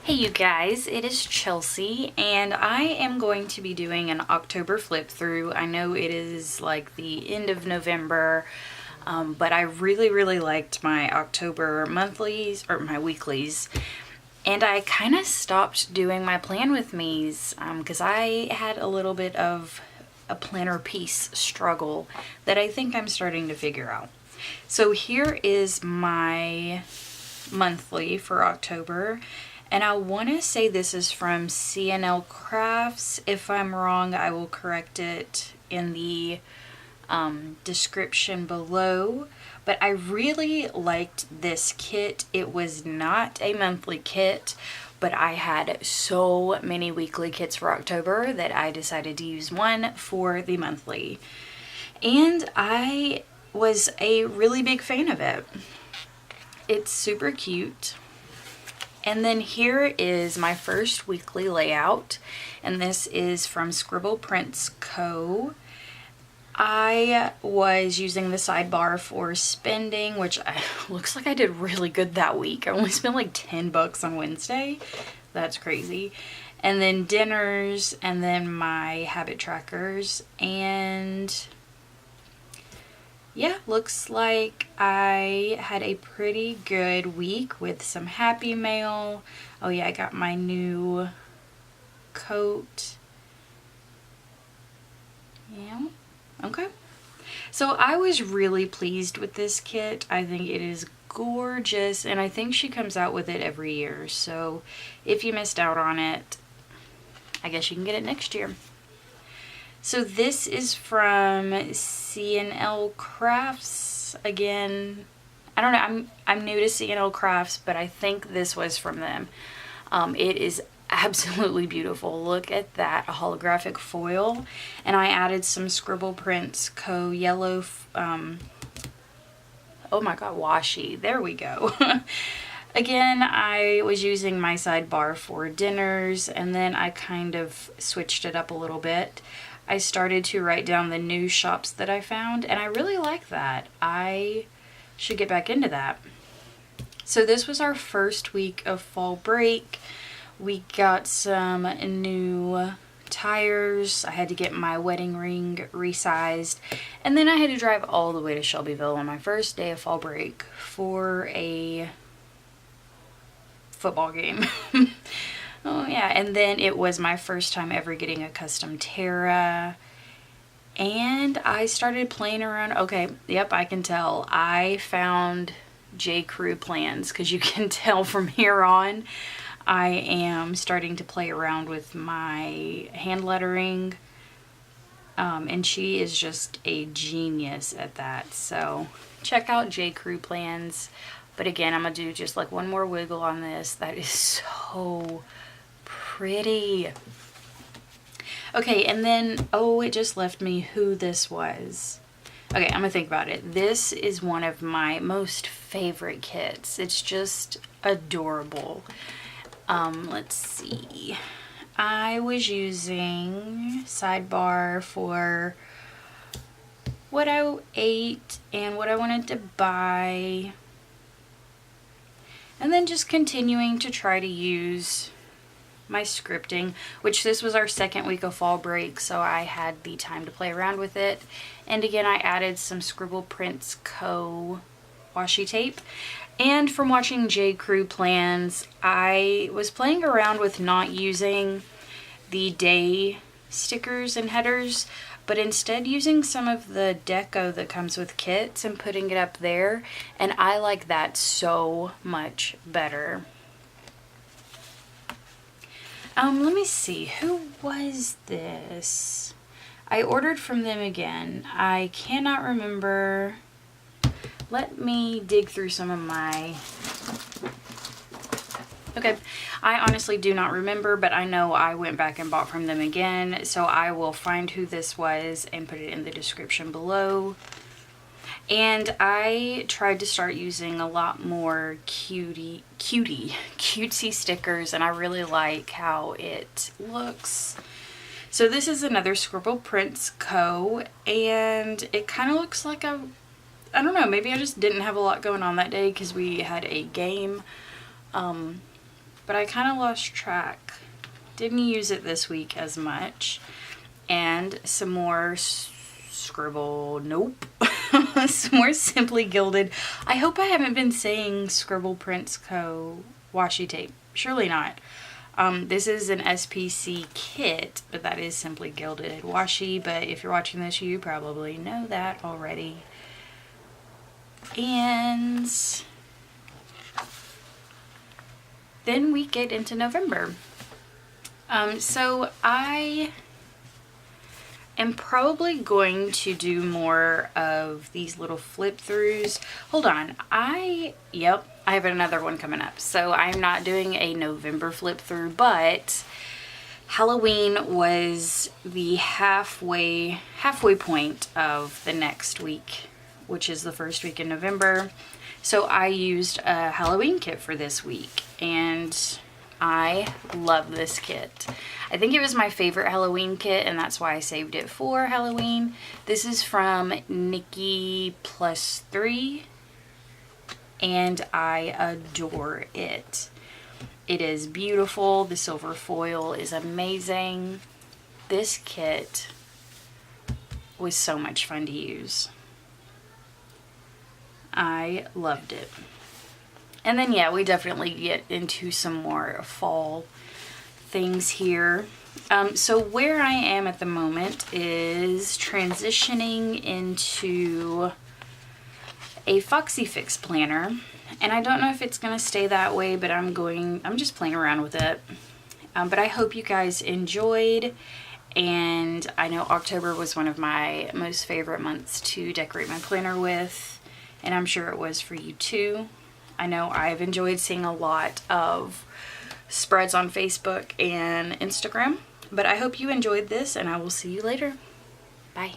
Hey you guys, it is Chelsea and I am going to be doing an October flip through. I know it is like the end of November, but I really liked my October monthlies or my weeklies, and I kind of stopped doing my plan with me's because I had a little bit of a planner piece struggle that I think I'm starting to figure out. So here is my monthly for October. And I want to say this is from CNL Crafts. If I'm wrong, I will correct it in the description below. But I really liked this kit. It was not a monthly kit, but I had so many weekly kits for October that I decided to use one for the monthly. And I was a really big fan of it. It's super cute. And then here is my first weekly layout, and this is from Scribble Prints Co. I was using the sidebar for spending, which looks like I did really good that week. I only spent like $10 on Wednesday. That's crazy. And then dinners, and then my habit trackers, and yeah, looks like I had a pretty good week with some happy mail. Oh yeah, I got my new coat. Yeah, okay. So I was really pleased with this kit. I think it is gorgeous, and I think she comes out with it every year. So if you missed out on it, I guess you can get it next year. So this is from CNL Crafts. Again, I don't know, I'm new to CNL Crafts, but I think this was from them. It is absolutely beautiful. Look at that holographic foil. And I added some Scribble Prints Co. yellow, oh my god, washi. There we go. Again, I was using my sidebar for dinners, and then I kind of switched it up a little bit. I started to write down the new shops that I found, and I really like that. I should get back into that. So this was our first week of fall break. We got some new tires. I had to get my wedding ring resized, and then I had to drive all the way to Shelbyville on my first day of fall break for a football game. Oh yeah, and then it was my first time ever getting a custom Terra, and I started playing around. Okay, yep, I can tell. I found J. Crew plans, because you can tell from here on I am starting to play around with my hand lettering, and she is just a genius at that. So check out J. Crew plans. But again, I'm gonna do just like one more wiggle on this. That is so pretty. Okay, and then, oh, it just left me who this was. Okay, I'm gonna think about it. This is one of my most favorite kits. It's just adorable. Let's see. I was using sidebar for what I ate and what I wanted to buy, and then just continuing to try to use my scripting, which this was our second week of fall break, so I had the time to play around with it. And again, I added some Scribble Prints Co. washi tape. And from watching J. Crew plans, I was playing around with not using the day stickers and headers, but instead using some of the deco that comes with kits and putting it up there, and I like that so much better. Let me see, who was this? I ordered from them again. I cannot remember. Let me dig through some of my... Okay, I honestly do not remember, but I know I went back and bought from them again, so I will find who this was and put it in the description below. And I tried to start using a lot more cutesy stickers, and I really like how it looks. So this is another Scribble Prints Co. And it kind of looks like I don't know, maybe I just didn't have a lot going on that day because we had a game. but I kind of lost track. Didn't use it this week as much. And some more Scribble, nope. Some more Simply Gilded. I hope I haven't been saying Scribble Prints Co. washi tape. Surely not. This is an SPC kit, but that is Simply Gilded washi. But if you're watching this, you probably know that already. And then we get into November. So I am probably going to do more of these little flip throughs. Hold on. I have another one coming up. So I'm not doing a November flip through, but Halloween was the halfway point of the next week, which is the first week in November. So I used a Halloween kit for this week, and I love this kit. I think it was my favorite Halloween kit, and that's why I saved it for Halloween. This is from Nikki Plus 3, and I adore it. It is beautiful. The silver foil is amazing. This kit was so much fun to use. I loved it. And then, yeah, we definitely get into some more fall things here. So where I am at the moment is transitioning into a Foxy Fix planner. And I don't know if it's going to stay that way, but I'm just playing around with it. But I hope you guys enjoyed. And I know October was one of my most favorite months to decorate my planner with. And I'm sure it was for you too. I know I've enjoyed seeing a lot of spreads on Facebook and Instagram. But I hope you enjoyed this, and I will see you later. Bye.